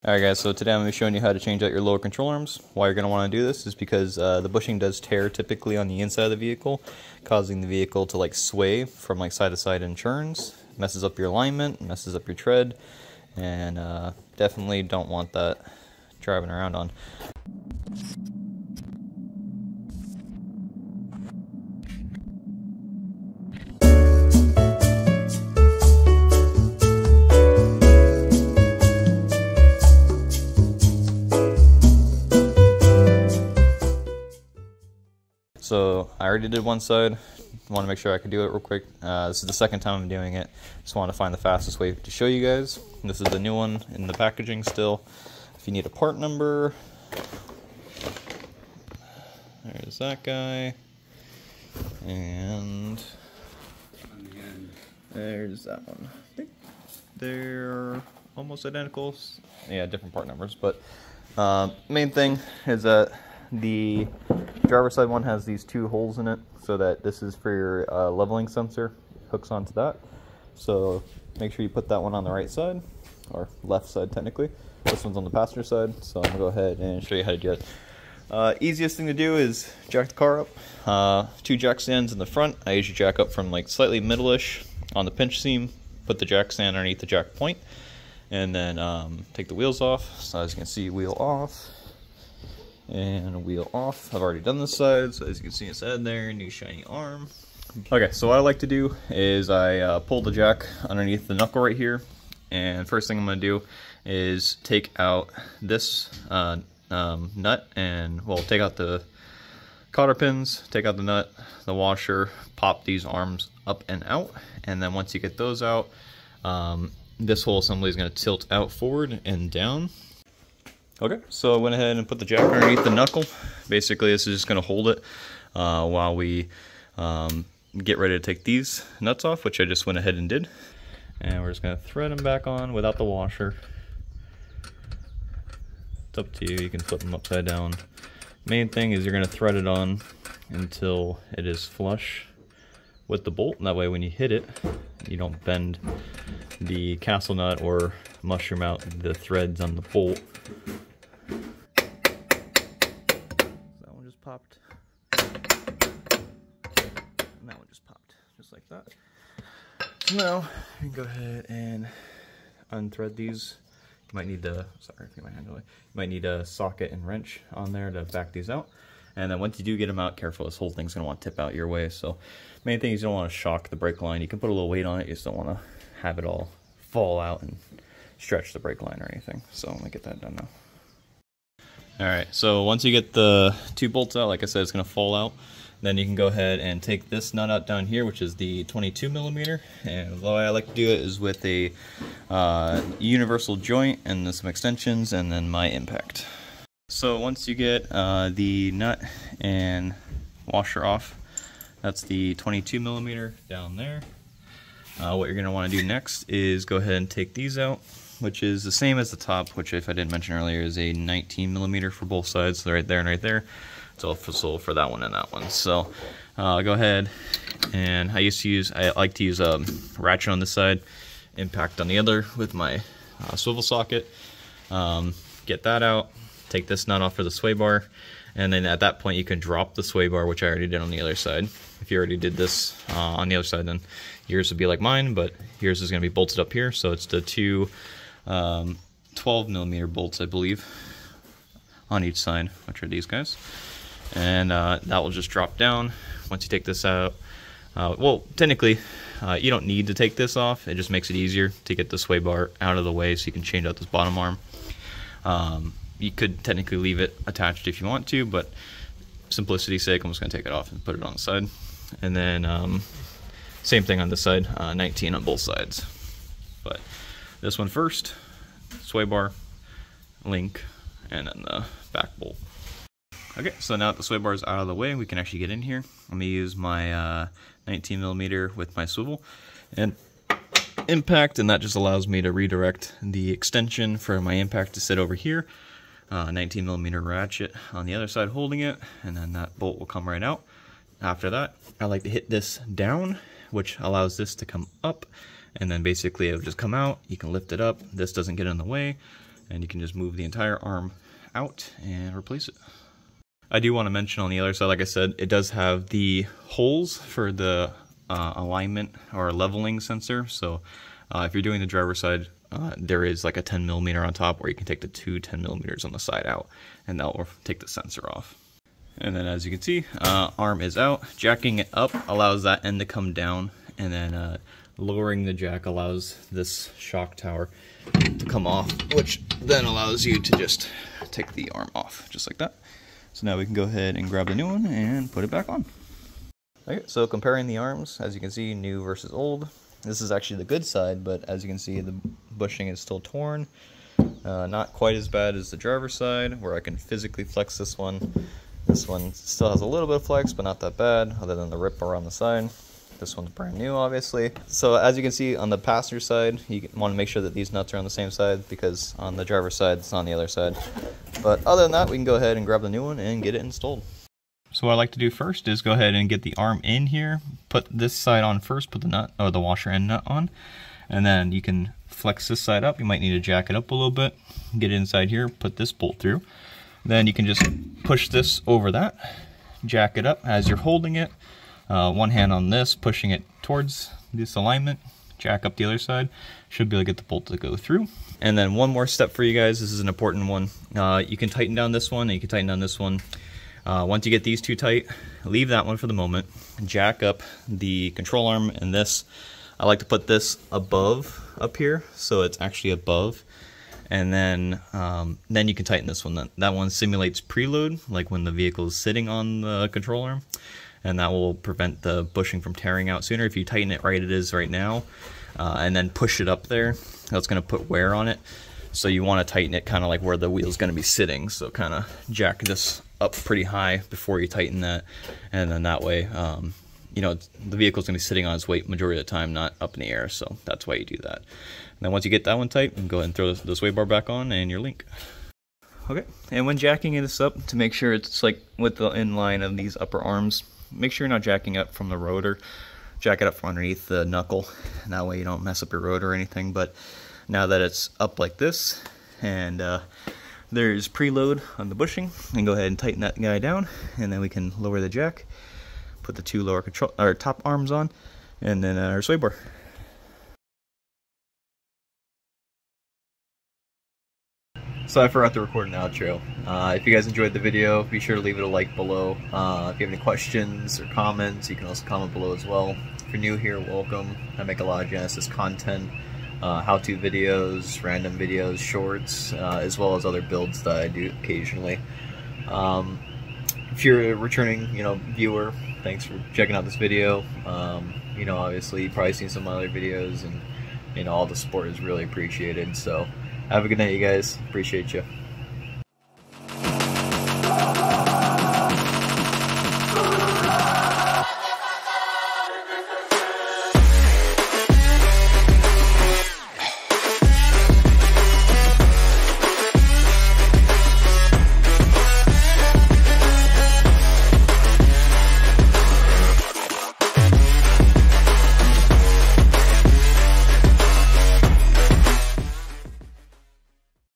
Alright guys, so today I'm going to be showing you how to change out your lower control arms. Why you're going to want to do this is because the bushing does tear typically on the inside of the vehicle, causing the vehicle to like sway from like side to side in turns, messes up your alignment, messes up your tread, and definitely don't want that driving around on. So I already did one side. Want to make sure I can do it real quick. This is the second time I'm doing it. Just want to find the fastest way to show you guys. This is the new one in the packaging still. If you need a part number, there's that guy, and there's that one. I think they're almost identical. Yeah, different part numbers, but main thing is that the driver's side one has these two holes in it, so that this is for your leveling sensor, hooks onto that. So make sure you put that one on the right side, or left side technically. This one's on the passenger side, so I'm gonna go ahead and show you how to do it. Easiest thing to do is jack the car up. Two jack stands in the front. I usually jack up from like slightly middle-ish on the pinch seam, put the jack stand underneath the jack point, and then take the wheels off. So as you can see, wheel off and wheel off. I've already done this side, so as you can see inside there, new shiny arm. Okay, so what I like to do is I pull the jack underneath the knuckle right here, and first thing I'm going to do is take out this nut, and well, take out the cotter pins, take out the nut, the washer, pop these arms up and out, and then once you get those out, this whole assembly is going to tilt out forward and down. Okay, so I went ahead and put the jack underneath the knuckle. Basically, this is just going to hold it while we get ready to take these nuts off, which I just went ahead and did. And we're just going to thread them back on without the washer. It's up to you. You can flip them upside down. Main thing is you're going to thread it on until it is flush with the bolt. And that way when you hit it, you don't bend the castle nut or mushroom out the threads on the bolt. That one just popped. And that one just popped. Just like that. So now, you can go ahead and unthread these. You might need to, sorry, get my hand away. You might need a socket and wrench on there to back these out. And then once you do get them out, careful, this whole thing's going to want to tip out your way. So main thing is you don't want to shock the brake line. You can put a little weight on it, you just don't want to have it all fall out and stretch the brake line or anything. So I'm going to get that done now. Alright, so once you get the two bolts out, like I said, it's going to fall out. Then you can go ahead and take this nut out down here, which is the 22mm. And the way I like to do it is with a universal joint and then some extensions and then my impact. So once you get the nut and washer off, that's the 22mm down there. What you're going to want to do next is go ahead and take these out, which is the same as the top, which if I didn't mention earlier is a 19mm for both sides, so right there and right there. It's also for that one and that one. So go ahead, and I like to use a ratchet on this side, impact on the other with my swivel socket. Get that out, take this nut off for the sway bar, and then at that point you can drop the sway bar, which I already did on the other side. If you already did this on the other side, then yours would be like mine, but yours is going to be bolted up here. So it's the two 12mm bolts, I believe, on each side, which are these guys. And that will just drop down once you take this out. Well, technically, you don't need to take this off. It just makes it easier to get the sway bar out of the way so you can change out this bottom arm. You could technically leave it attached if you want to, but simplicity's sake, I'm just going to take it off and put it on the side. And then same thing on this side, 19 on both sides. But this one first, sway bar, link, and then the back bolt. Okay, so now that the sway bar is out of the way, we can actually get in here. I'm going to use my 19mm with my swivel and impact, and that just allows me to redirect the extension for my impact to sit over here. 19mm ratchet on the other side holding it, and then that bolt will come right out. After that, I like to hit this down, which allows this to come up, and then basically it'll just come out. You can lift it up. This doesn't get in the way. and you can just move the entire arm out and replace it. I do want to mention on the other side, like I said, it does have the holes for the alignment or leveling sensor. So if you're doing the driver's side, there is like a 10mm on top, or you can take the two 10mm on the side out, and that will take the sensor off. And then as you can see, arm is out. Jacking it up allows that end to come down, and then lowering the jack allows this shock tower to come off, which then allows you to just take the arm off, just like that. So now we can go ahead and grab the new one and put it back on. Okay, so comparing the arms, as you can see, new versus old. This is actually the good side, but as you can see, the bushing is still torn. Not quite as bad as the driver's side, where I can physically flex this one. This one still has a little bit of flex, but not that bad, other than the rip around the side. This one's brand new, obviously. So as you can see on the passenger side, you want to make sure that these nuts are on the same side, because on the driver's side, it's on the other side. But other than that, we can go ahead and grab the new one and get it installed. So what I like to do first is go ahead and get the arm in here, put this side on first, put the nut, or the washer and nut on, and then you can flex this side up. You might need to jack it up a little bit, get it inside here, put this bolt through. Then you can just push this over that, jack it up as you're holding it. One hand on this, pushing it towards this alignment, jack up the other side, should be able to get the bolt to go through. And then one more step for you guys, this is an important one. You can tighten down this one, and you can tighten down this one. Once you get these two tight, leave that one for the moment, jack up the control arm and this. I like to put this above up here, so it's actually above. And then you can tighten this one. That one simulates preload, like when the vehicle is sitting on the control arm, and that will prevent the bushing from tearing out sooner. If you tighten it right, it is right now, and then push it up there, that's going to put wear on it. So you want to tighten it kind of like where the wheel is going to be sitting. So kind of jack this up pretty high before you tighten that, and then that way, you know, the vehicle's going to be sitting on its weight majority of the time, not up in the air. So that's why you do that. And then once you get that one tight, you can go ahead and throw the sway bar back on and your link. Okay, and when jacking this up, to make sure it's like with the inline of these upper arms, make sure you're not jacking up from the rotor. Jack it up from underneath the knuckle, and that way you don't mess up your rotor or anything. But now that it's up like this, and there's preload on the bushing, and go ahead and tighten that guy down, and then we can lower the jack, put the two lower control or top arms on, and then our sway bar. So I forgot to record an outro. If you guys enjoyed the video, be sure to leave it a like below. If you have any questions or comments, you can also comment below as well. If you're new here, welcome. I make a lot of Genesis content, how-to videos, random videos, shorts, as well as other builds that I do occasionally. If you're a returning, viewer, thanks for checking out this video. Obviously you've probably seen some other videos, and all the support is really appreciated. So have a good night, you guys. Appreciate you.